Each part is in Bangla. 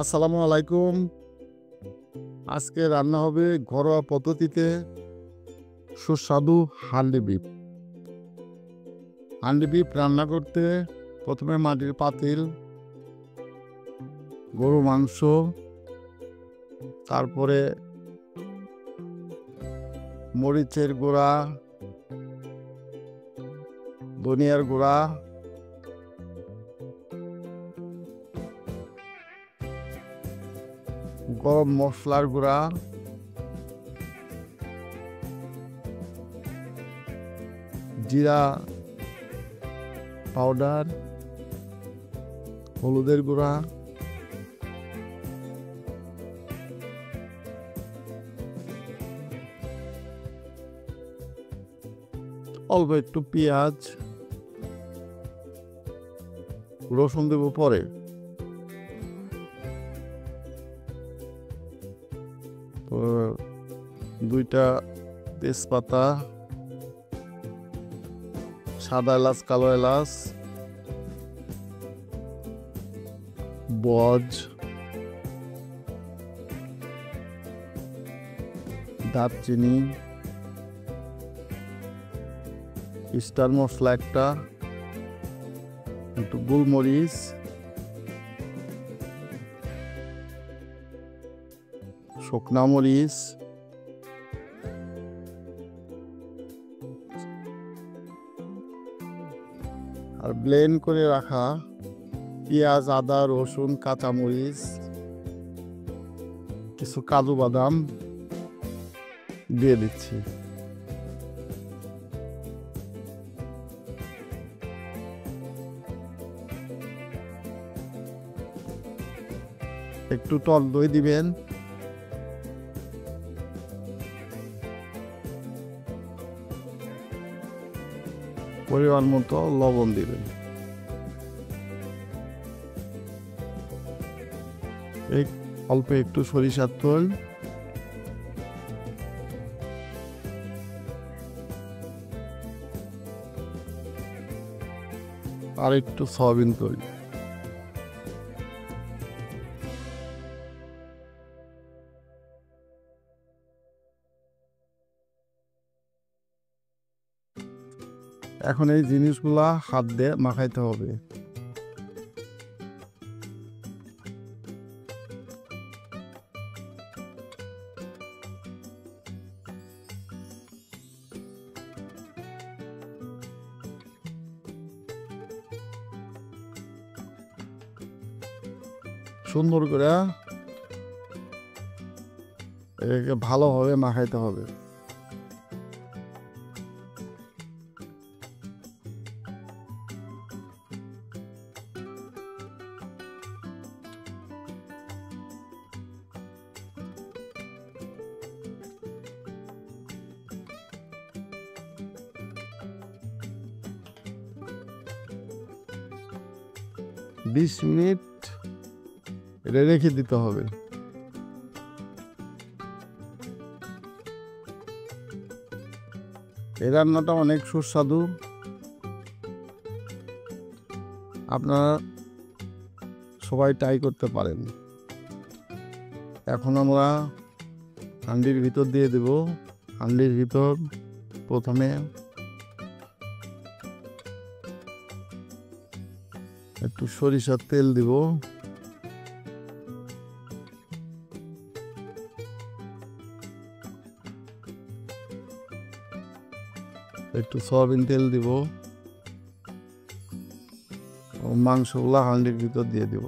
আসসালামু আলাইকুম। আজকে রান্না হবে ঘরোয়া পদ্ধতিতে সুস্বাদু হান্ডি বিফ। হান্ডি বিফ রান্না করতে প্রথমে মাটির পাতিল, গরু মাংস, তারপরে মরিচের গুঁড়া, ধনিয়ার গুঁড়া, গরম মশলার গুঁড়া, জিরা পাউডার, হলুদের গুঁড়া, অল্প একটু পেঁয়াজ, রসুন দেব পরে। দুইটা তেজপাতা, সাদা এলাচ, কালো এলাচ, বজ, দারচিনি, স্টার মশলা একটা, একটু গোলমরিচ, শুকনা মরিচ, আর ব্লেন্ড করে রাখা পেঁয়াজ, আদা, রসুন, কাঁচামরিচ, কিছু কাজু বাদাম দিয়ে দিচ্ছি। একটু টক দই দিবেন। পরিমাণ মতো লবণ দিবেন। অল্প একটু সরিষার তেল, আর একটু সয়াবিন তেল। এখন এই জিনিসগুলা হাত দিয়ে মাখাইতে হবে। সুন্দর করে এটাকে ভালোভাবে মাখাইতে হবে। বিশ মিনিট এটা রেখে দিতে হবে। এই রান্নাটা অনেক সুস্বাদু, আপনারা সবাই ট্রাই করতে পারেন। এখন আমরা হান্ডির ভিতর দিয়ে দেব। হান্ডির ভিতর প্রথমে একটু সরিষার তেল দিব, একটু সয়াবিন তেল দিব, মাংসগুলা হান্ডির ভিতর দিয়ে দিব।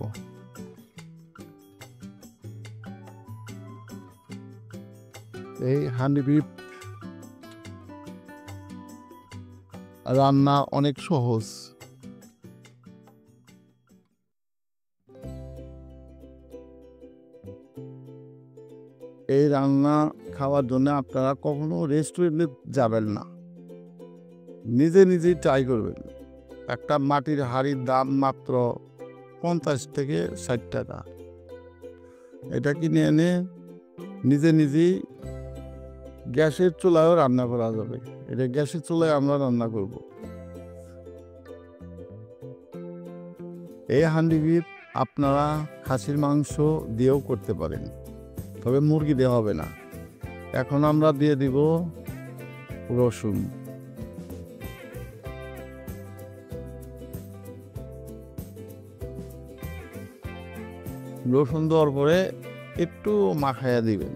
এই হান্ডি বিফ রান্না অনেক সহজ। এই রান্না খাওয়ার জন্য আপনারা কখনো রেস্টুরেন্টে যাবেন না, নিজে নিজেই ট্রাই করবেন। একটা মাটির হাঁড়ির দাম মাত্র 50 থেকে 60 টাকা। এটা কিনে এনে নিজে নিজেই গ্যাসের চুলায়ও রান্না করা যাবে। এটা গ্যাসের চুলায় আমরা রান্না করব। এই হান্ডি বিফ আপনারা খাসির মাংস দিয়েও করতে পারেন, তবে মুরগি দেওয়া হবে না। এখন আমরা দিয়ে দিব রসুন। রসুন দেওয়ার পরে একটু মাখাইয়া দিবেন।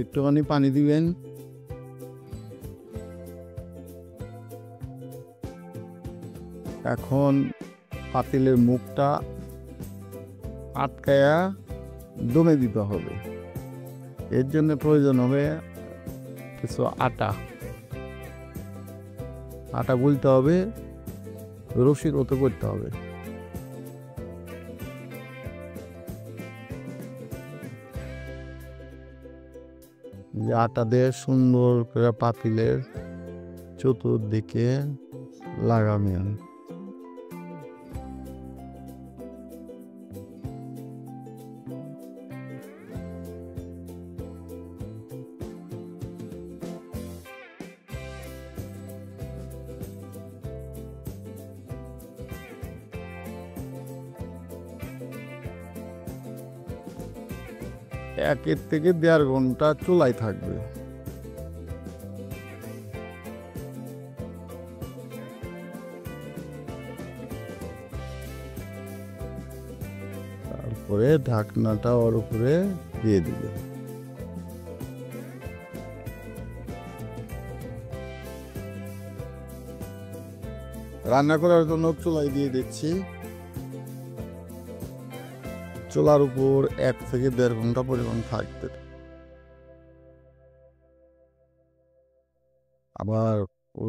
একটুখানি পানি দিবেন। এখন পাতিলের মুখটা আটকায়া দমে দিতে হবে। এর জন্য প্রয়োজন হবে কিছু আটা গুলতে হবে, রশির মতো করতে হবে। যে আটা দিয়ে সুন্দর করে পাতিলের চতুর্দিকে লাগাবেন। একের থেকে 1.5 ঘন্টা চুলায় থাকবে। তারপরে ঢাকনাটা ওর উপরে দিয়ে দিবে। রান্না করার জন্য চুলায় দিয়ে দিচ্ছি। চুলার উপর 1 থেকে 1.5 ঘন্টা পরিমাণ থাকবে। আবার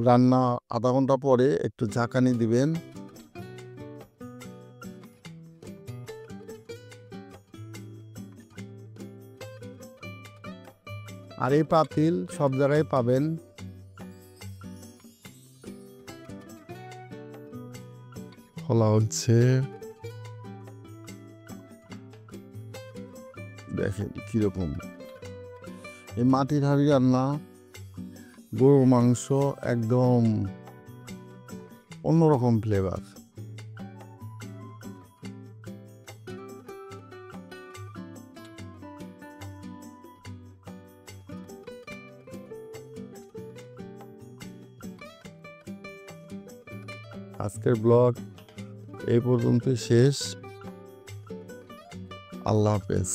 রান্না আধা ঘন্টা পরে একটু ঝাঁকানি দিবেন। আর এই পাতিল সব জায়গায় পাবেন। খোলা হচ্ছে, দেখেন কিরকম। এই মাটির হাঁড়ি রান্না গরুর মাংস একদম অন্যরকম ফ্লেভার। আজকের ব্লগ এই পর্যন্ত শেষ। আল্লাহ হাফেজ।